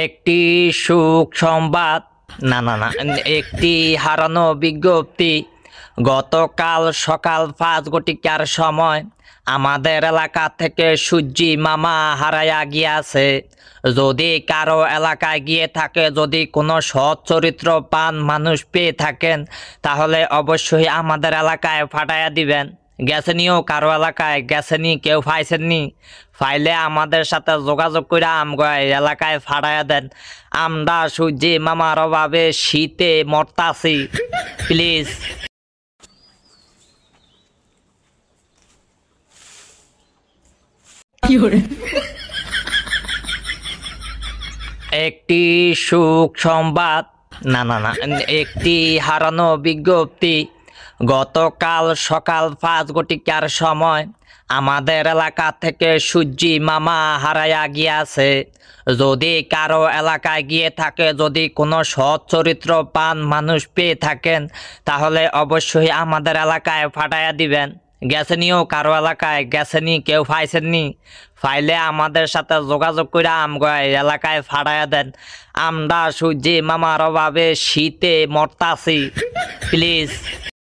একটি সুখ সংবাদ, না না না, একটি হারানো বিজ্ঞপ্তি। গতকাল সকাল 5 ঘটিকার সময় আমাদের এলাকা থেকে সূর্যি মামা হারাইয়া গিয়াছে। যদি কারো এলাকায় গিয়ে থাকে, যদি কোনো সৎ চরিত্রবান মানুষ পেয়ে থাকেন, তাহলে অবশ্যই আমাদের এলাকায় পাঠাইয়া দিবেন। গেছেনিও কারো এলাকায় গেছেনি, কেউ পাইছেননি? ফাইলে আমাদের সাথে যোগাযোগ করে আমগয় এলাকায় ফাটাইয়া দেন। আমরা সূর্যি মামার অভাবে শীতে মরতাছি, প্লিজ। একটি সুখ সংবাদ, না না না, একটি হারানো বিজ্ঞপ্তি। গতকাল সকাল 5 ঘটিকার সময় আমাদের এলাকা থেকে সূর্যি মামা হারাইয়া গিয়াছে। যদি কারো এলাকায় গিয়ে থাকে, যদি কোনো সৎ চরিত্রবান মানুষ পেয়ে থাকেন, তাহলে অবশ্যই আমাদের এলাকায় পাঠাইয়া দিবেন। গেছেনিও কারো এলাকায় গেছেনি, কেউ পাইছেননি? ফাইলে আমাদের সাথে যোগাযোগ করে আমগয় এলাকায় ফাটাইয়া দেন। আমরা সূর্যি মামার অভাবে শীতে মরতাছি, প্লিজ।